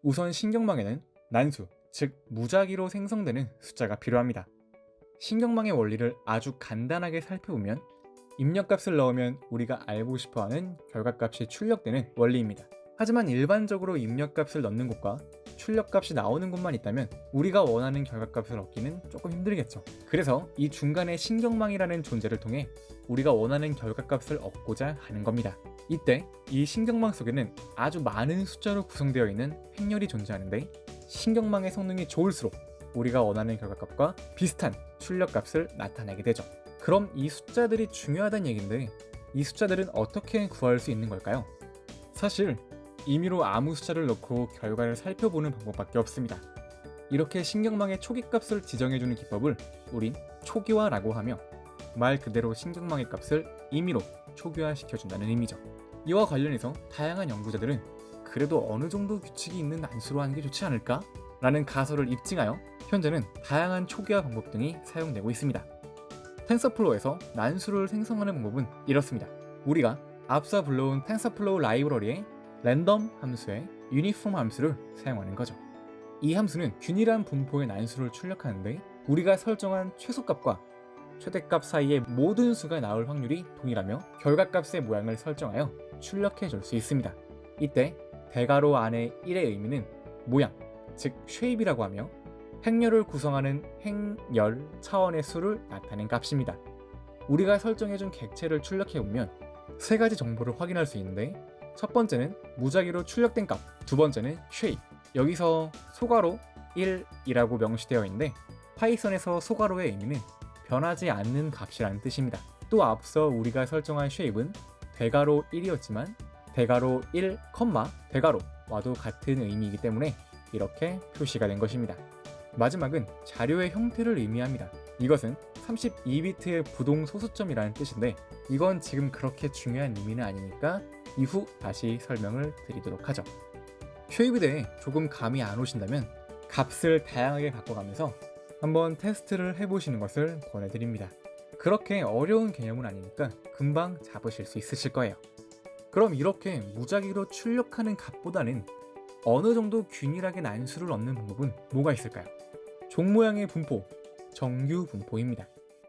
우선 신경망에는 난수, 즉 무작위로 생성되는 숫자가 필요합니다. 신경망의 원리를 아주 간단하게 살펴보면 입력값을 넣으면 우리가 알고 싶어하는 결과값이 출력되는 원리입니다. 하지만 일반적으로 입력값을 넣는 곳과 출력값이 나오는 곳만 있다면 우리가 원하는 결과값을 얻기는 조금 힘들겠죠. 그래서 이 중간에 신경망이라는 존재를 통해 우리가 원하는 결과값을 얻고자 하는 겁니다. 이때 이 신경망 속에는 아주 많은 숫자로 구성되어 있는 행렬이 존재하는데, 신경망의 성능이 좋을수록 우리가 원하는 결과값과 비슷한 출력값을 나타내게 되죠. 그럼 이 숫자들이 중요하다는 얘기인데, 이 숫자들은 어떻게 구할 수 있는 걸까요? 사실 임의로 아무 숫자를 넣고 결과를 살펴보는 방법밖에 없습니다. 이렇게 신경망의 초기값을 지정해주는 기법을 우린 초기화라고 하며, 말 그대로 신경망의 값을 임의로 초기화시켜준다는 의미죠. 이와 관련해서 다양한 연구자들은 그래도 어느 정도 규칙이 있는 난수로 하는 게 좋지 않을까? 라는 가설을 입증하여 현재는 다양한 초기화 방법 등이 사용되고 있습니다. 텐서플로우에서 난수를 생성하는 방법은 이렇습니다. 우리가 앞서 불러온 텐서플로우 라이브러리의 랜덤 함수의 유니폼 함수를 사용하는 거죠. 이 함수는 균일한 분포의 난수를 출력하는데, 우리가 설정한 최소값과 최대값 사이의 모든 수가 나올 확률이 동일하며 결과값의 모양을 설정하여 출력해 줄 수 있습니다. 이때 대괄호 안에 1의 의미는 모양, 즉 쉐입이라고 하며, 행렬을 구성하는 행렬 차원의 수를 나타낸 값입니다. 우리가 설정해준 객체를 출력해보면 세 가지 정보를 확인할 수 있는데, 첫 번째는 무작위로 출력된 값, 두 번째는 쉐입. 여기서 소괄호 1이라고 명시되어 있는데, 파이썬에서 소괄호의 의미는 변하지 않는 값이라는 뜻입니다. 또 앞서 우리가 설정한 쉐입은 대괄호 1이었지만 대괄호 1, 대괄호와도 같은 의미이기 때문에 이렇게 표시가 된 것입니다. 마지막은 자료의 형태를 의미합니다. 이것은 32비트의 부동 소수점이라는 뜻인데, 이건 지금 그렇게 중요한 의미는 아니니까 이후 다시 설명을 드리도록 하죠. 쉐입에 대해 조금 감이 안 오신다면 값을 다양하게 바꿔가면서 한번 테스트를 해보시는 것을 권해드립니다. 그렇게 어려운 개념은 아니니까 금방 잡으실 수 있으실 거예요. 그럼 이렇게 무작위로 출력하는 값보다는 어느 정도 균일하게 난수를 얻는 방법은 뭐가 있을까요? 종 모양의 분포, 정규 분포입니다.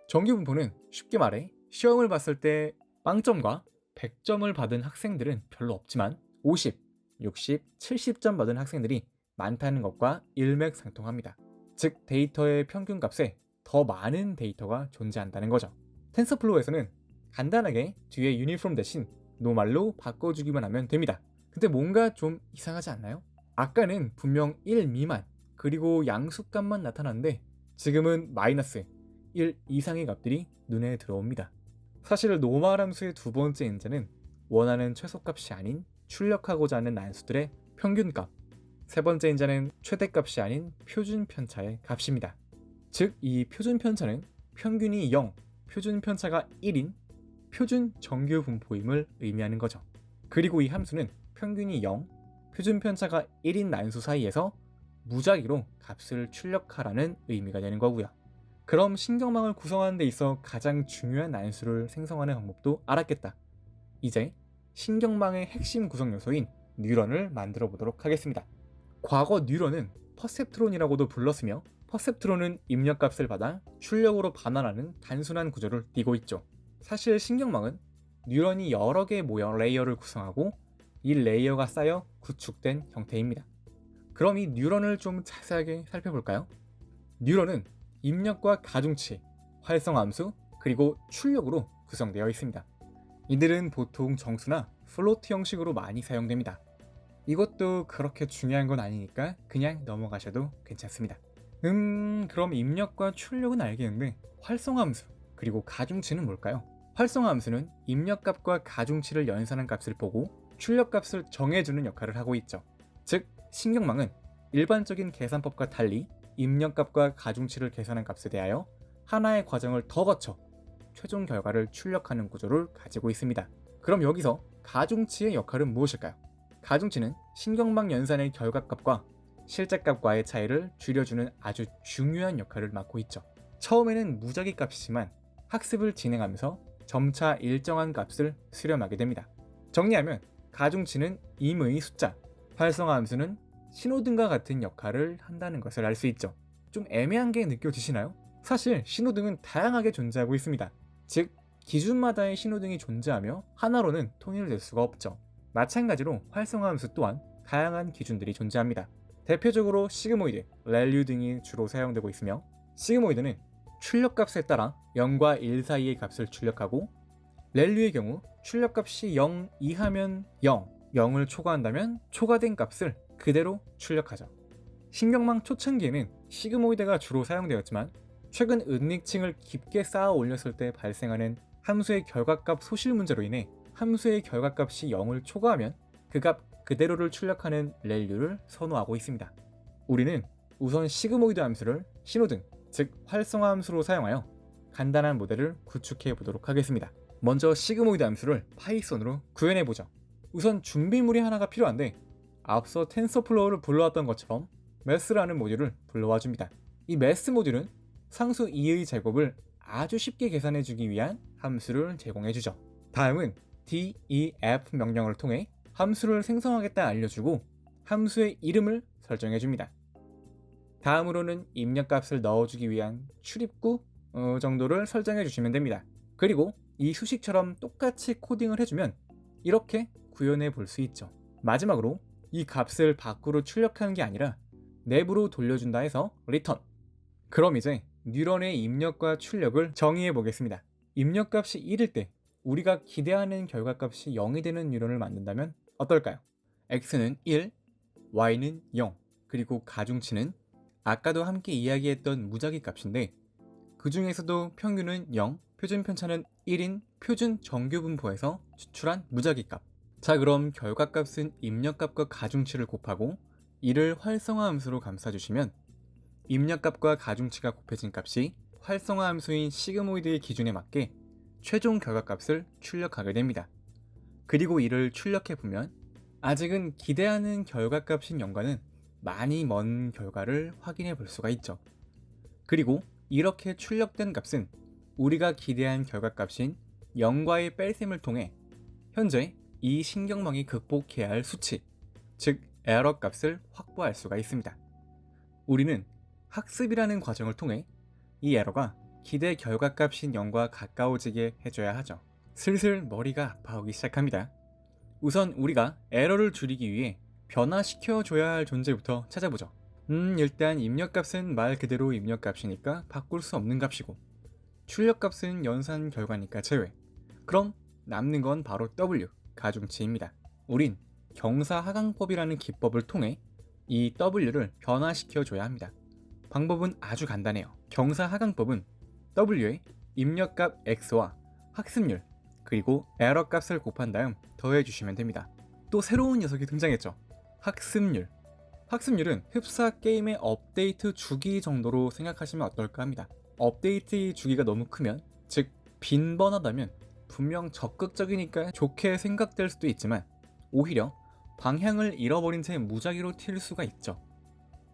정규 분포는 쉽게 말해 시험을 봤을 때 빵점과 100점을 받은 학생들은 별로 없지만 50, 60, 70점 받은 학생들이 많다는 것과 일맥상통합니다. 즉 데이터의 평균값에 더 많은 데이터가 존재한다는 거죠. 텐서플로우에서는 간단하게 뒤에 유니폼 대신 노말로 바꿔주기만 하면 됩니다. 근데 뭔가 좀 이상하지 않나요? 아까는 분명 1 미만 그리고 양수값만 나타났는데 지금은 마이너스 1 이상의 값들이 눈에 들어옵니다. 사실 노말 함수의 두 번째 인자는 원하는 최소값이 아닌 출력하고자 하는 난수들의 평균값, 세 번째 인자는 최대값이 아닌 표준 편차의 값입니다. 즉 이 표준 편차는 평균이 0, 표준 편차가 1인 표준 정규 분포임을 의미하는 거죠. 그리고 이 함수는 평균이 0, 표준 편차가 1인 난수 사이에서 무작위로 값을 출력하라는 의미가 되는 거고요. 그럼 신경망을 구성하는 데 있어 가장 중요한 난수를 생성하는 방법도 알았겠다. 이제 신경망의 핵심 구성 요소인 뉴런을 만들어 보도록 하겠습니다. 과거 뉴런은 퍼셉트론이라고도 불렀으며, 퍼셉트론은 입력값을 받아 출력으로 반환하는 단순한 구조를 띠고 있죠. 사실 신경망은 뉴런이 여러 개의 모형 레이어를 구성하고 이 레이어가 쌓여 구축된 형태입니다. 그럼 이 뉴런을 좀 자세하게 살펴볼까요? 뉴런은 입력과 가중치, 활성함수, 그리고 출력으로 구성되어 있습니다. 이들은 보통 정수나 플로트 형식으로 많이 사용됩니다. 이것도 그렇게 중요한 건 아니니까 그냥 넘어가셔도 괜찮습니다. 그럼 입력과 출력은 알겠는데 활성함수, 그리고 가중치는 뭘까요? 활성함수는 입력값과 가중치를 연산한 값을 보고 출력값을 정해주는 역할을 하고 있죠. 즉, 신경망은 일반적인 계산법과 달리 입력값과 가중치를 계산한 값에 대하여 하나의 과정을 더 거쳐 최종 결과를 출력하는 구조를 가지고 있습니다. 그럼 여기서 가중치의 역할은 무엇일까요? 가중치는 신경망 연산의 결과값과 실제값과의 차이를 줄여주는 아주 중요한 역할을 맡고 있죠. 처음에는 무작위 값이지만 학습을 진행하면서 점차 일정한 값을 수렴하게 됩니다. 정리하면 가중치는 임의 숫자, 활성화 함수는 신호등과 같은 역할을 한다는 것을 알 수 있죠. 좀 애매한 게 느껴지시나요? 사실 신호등은 다양하게 존재하고 있습니다. 즉, 기준마다의 신호등이 존재하며 하나로는 통일될 수가 없죠. 마찬가지로 활성화함수 또한 다양한 기준들이 존재합니다. 대표적으로 시그모이드, 렐류 등이 주로 사용되고 있으며, 시그모이드는 출력값에 따라 0과 1 사이의 값을 출력하고, 렐류의 경우 출력값이 0 이하면 0, 0을 초과한다면 초과된 값을 그대로 출력하죠. 신경망 초창기에는 시그모이드가 주로 사용되었지만, 최근 은닉층을 깊게 쌓아 올렸을 때 발생하는 함수의 결과값 소실 문제로 인해 함수의 결과값이 0을 초과하면 그 값 그대로를 출력하는 렐류를 선호하고 있습니다. 우리는 우선 시그모이드 함수를 신호등, 즉 활성화 함수로 사용하여 간단한 모델을 구축해 보도록 하겠습니다. 먼저 시그모이드 함수를 파이썬으로 구현해 보죠. 우선 준비물이 하나가 필요한데, 앞서 텐서플로우를 불러왔던 것처럼 매스라는 모듈을 불러와 줍니다. 이 매스 모듈은 상수 2의 제곱을 아주 쉽게 계산해 주기 위한 함수를 제공해 주죠. 다음은 def 명령을 통해 함수를 생성하겠다 알려주고 함수의 이름을 설정해 줍니다. 다음으로는 입력값을 넣어주기 위한 출입구 정도를 설정해 주시면 됩니다. 그리고 이 수식처럼 똑같이 코딩을 해주면 이렇게 구현해 볼 수 있죠. 마지막으로 이 값을 밖으로 출력하는 게 아니라 내부로 돌려준다 해서 return. 그럼 이제 뉴런의 입력과 출력을 정의해 보겠습니다. 입력값이 1일 때 우리가 기대하는 결과값이 0이 되는 뉴런을 만든다면 어떨까요? x는 1, y는 0, 그리고 가중치는 아까도 함께 이야기했던 무작위 값인데, 그 중에서도 평균은 0, 표준 편차는 1인 표준 정규 분포에서 추출한 무작위 값. 자, 그럼 결과값은 입력값과 가중치를 곱하고 이를 활성화 함수로 감싸주시면 입력값과 가중치가 곱해진 값이 활성화 함수인 시그모이드의 기준에 맞게 최종 결과값을 출력하게 됩니다. 그리고 이를 출력해보면 아직은 기대하는 결과값인 0과는 많이 먼 결과를 확인해 볼 수가 있죠. 그리고 이렇게 출력된 값은 우리가 기대한 결과값인 0과의 뺄셈을 통해 현재 이 신경망이 극복해야 할 수치, 즉 에러 값을 확보할 수가 있습니다. 우리는 학습이라는 과정을 통해 이 에러가 기대 결과값인 0과 가까워지게 해줘야 하죠. 슬슬 머리가 아파오기 시작합니다. 우선 우리가 에러를 줄이기 위해 변화시켜줘야 할 존재부터 찾아보죠. 일단 입력값은 말 그대로 입력값이니까 바꿀 수 없는 값이고, 출력값은 연산 결과니까 제외. 그럼 남는 건 바로 W, 가중치입니다. 우린 경사하강법이라는 기법을 통해 이 W를 변화시켜줘야 합니다. 방법은 아주 간단해요. 경사하강법은 W의 입력값 X와 학습률, 그리고 에러 값을 곱한 다음 더해주시면 됩니다. 또 새로운 녀석이 등장했죠. 학습률. 학습률은 흡사 게임의 업데이트 주기 정도로 생각하시면 어떨까 합니다. 업데이트 주기가 너무 크면, 즉 빈번하다면 분명 적극적이니까 좋게 생각될 수도 있지만 오히려 방향을 잃어버린 채 무작위로 튈 수가 있죠.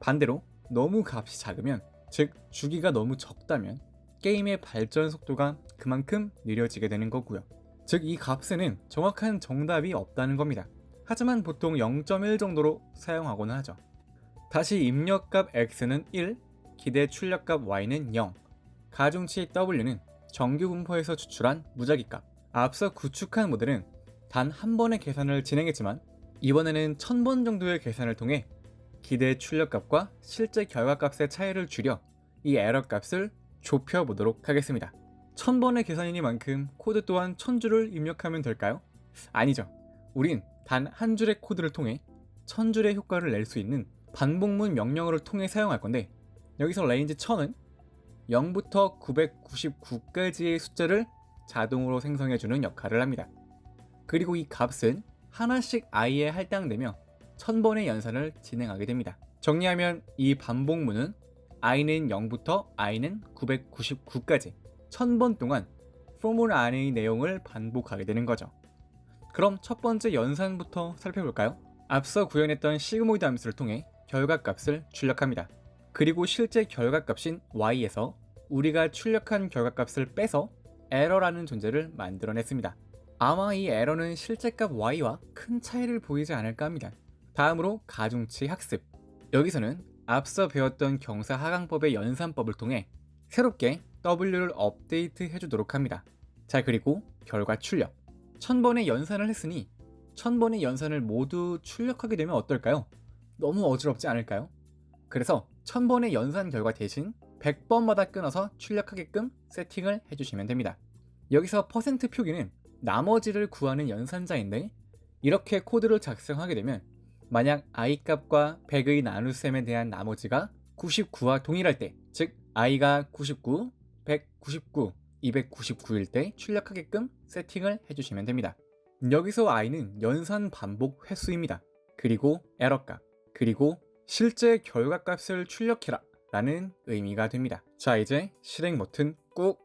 반대로 너무 값이 작으면, 즉 주기가 너무 적다면 게임의 발전 속도가 그만큼 느려지게 되는 거고요. 즉 이 값에는 정확한 정답이 없다는 겁니다. 하지만 보통 0.1 정도로 사용하고는 하죠. 다시 입력값 x는 1, 기대 출력값 y는 0, 가중치 w는 정규 분포에서 추출한 무작위값. 앞서 구축한 모델은 단 한 번의 계산을 진행했지만 이번에는 1000번 정도의 계산을 통해 기대 출력값과 실제 결과값의 차이를 줄여 이 에러 값을 좁혀보도록 하겠습니다. 1000번의 계산이니만큼 코드 또한 1000줄을 입력하면 될까요? 아니죠. 우린 단 한 줄의 코드를 통해 1000줄의 효과를 낼 수 있는 반복문 명령어를 통해 사용할 건데, 여기서 레인지 1000은 0부터 999까지의 숫자를 자동으로 생성해주는 역할을 합니다. 그리고 이 값은 하나씩 i에 할당되며 1000번의 연산을 진행하게 됩니다. 정리하면 이 반복문은 i는 0부터 i는 999까지 1000번 동안 포뮬 안의 내용을 반복하게 되는 거죠. 그럼 첫 번째 연산부터 살펴볼까요? 앞서 구현했던 시그모이드 함수를 통해 결과값을 출력합니다. 그리고 실제 결과값인 y에서 우리가 출력한 결과값을 빼서 에러라는 존재를 만들어냈습니다. 아마 이 에러는 실제값 y와 큰 차이를 보이지 않을까 합니다. 다음으로 가중치 학습. 여기서는 앞서 배웠던 경사 하강법의 연산법을 통해 새롭게 W를 업데이트 해주도록 합니다. 자, 그리고 결과 출력. 1000번의 연산을 했으니 1000번의 연산을 모두 출력하게 되면 어떨까요? 너무 어지럽지 않을까요? 그래서 1000번의 연산 결과 대신 100번마다 끊어서 출력하게끔 세팅을 해주시면 됩니다. 여기서 퍼센트 표기는 나머지를 구하는 연산자인데, 이렇게 코드를 작성하게 되면 만약 i 값과 100의 나눗셈에 대한 나머지가 99와 동일할 때, 즉 i가 99, 199, 299일 때 출력하게끔 세팅을 해주시면 됩니다. 여기서 i는 연산 반복 횟수입니다. 그리고 에러값, 그리고 실제 결과값을 출력해라 라는 의미가 됩니다. 자, 이제 실행 버튼 꾹.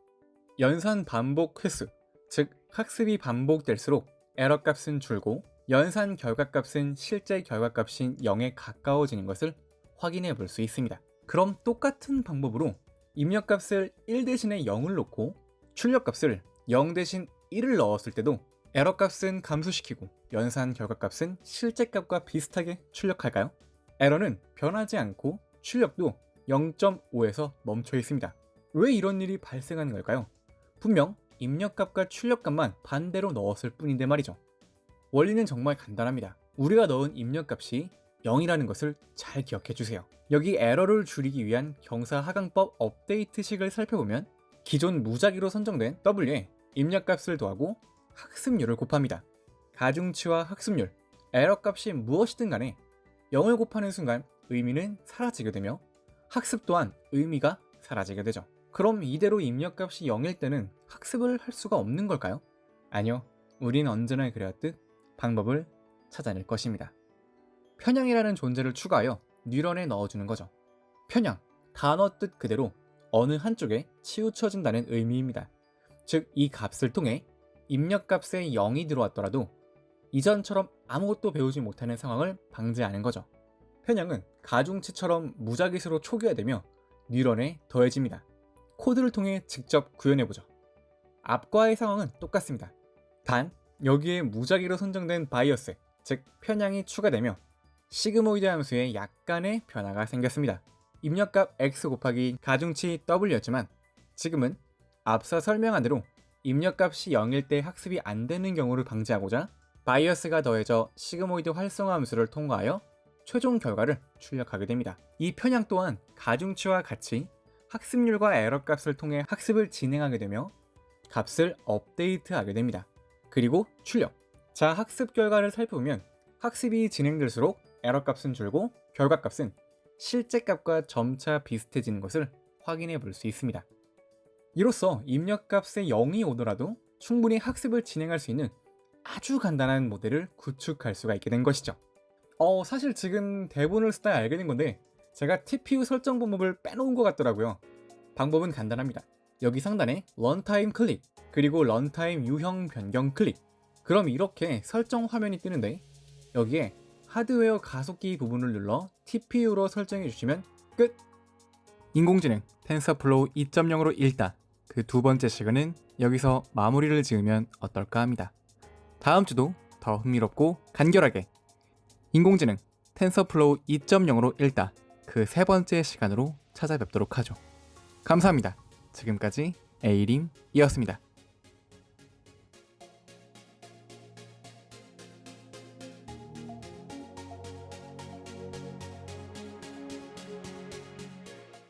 연산 반복 횟수, 즉 학습이 반복될수록 에러값은 줄고 연산 결과값은 실제 결과값인 0에 가까워지는 것을 확인해 볼 수 있습니다. 그럼 똑같은 방법으로 입력값을 1 대신에 0을 놓고 출력값을 0 대신 1을 넣었을 때도 에러값은 감소시키고 연산 결과값은 실제 값과 비슷하게 출력할까요? 에러는 변하지 않고 출력도 0.5에서 멈춰 있습니다. 왜 이런 일이 발생하는 걸까요? 분명 입력값과 출력값만 반대로 넣었을 뿐인데 말이죠. 원리는 정말 간단합니다. 우리가 넣은 입력값이 0이라는 것을 잘 기억해 주세요. 여기 에러를 줄이기 위한 경사 하강법 업데이트식을 살펴보면 기존 무작위로 선정된 W에 입력값을 더하고 학습률을 곱합니다. 가중치와 학습률, 에러값이 무엇이든 간에 0을 곱하는 순간 의미는 사라지게 되며 학습 또한 의미가 사라지게 되죠. 그럼 이대로 입력값이 0일 때는 학습을 할 수가 없는 걸까요? 아니요. 우린 언제나 그래왔듯 방법을 찾아낼 것입니다. 편향이라는 존재를 추가하여 뉴런에 넣어주는 거죠. 편향, 단어 뜻 그대로 어느 한쪽에 치우쳐진다는 의미입니다. 즉, 이 값을 통해 입력값에 0이 들어왔더라도 이전처럼 아무것도 배우지 못하는 상황을 방지하는 거죠. 편향은 가중치처럼 무작위수로 초기화되며 뉴런에 더해집니다. 코드를 통해 직접 구현해보죠. 앞과의 상황은 똑같습니다. 단, 여기에 무작위로 선정된 바이어스, 즉 편향이 추가되며 시그모이드 함수에 약간의 변화가 생겼습니다. 입력값 x 곱하기 가중치 w였지만 지금은 앞서 설명한 대로 입력값이 0일 때 학습이 안 되는 경우를 방지하고자 바이어스가 더해져 시그모이드 활성화 함수를 통과하여 최종 결과를 출력하게 됩니다. 이 편향 또한 가중치와 같이 학습률과 에러 값을 통해 학습을 진행하게 되며 값을 업데이트하게 됩니다. 그리고 출력. 자, 학습 결과를 살펴보면 학습이 진행될수록 에러 값은 줄고 결과 값은 실제 값과 점차 비슷해지는 것을 확인해 볼 수 있습니다. 이로써 입력값에 0이 오더라도 충분히 학습을 진행할 수 있는 아주 간단한 모델을 구축할 수가 있게 된 것이죠. 사실 지금 대본을 쓰다 알게 된 건데 제가 TPU 설정 방법을 빼놓은 것 같더라고요. 방법은 간단합니다. 여기 상단에 런타임 클릭, 그리고 런타임 유형 변경 클릭. 그럼 이렇게 설정 화면이 뜨는데 여기에 하드웨어 가속기 부분을 눌러 TPU로 설정해 주시면 끝! 인공지능 텐서플로우 2.0으로 읽다. 그 두 번째 시간은 여기서 마무리를 지으면 어떨까 합니다. 다음 주도 더 흥미롭고 간결하게 인공지능 텐서플로우 2.0으로 읽다. 그 세 번째 시간으로 찾아뵙도록 하죠. 감사합니다. 지금까지 에이림이었습니다.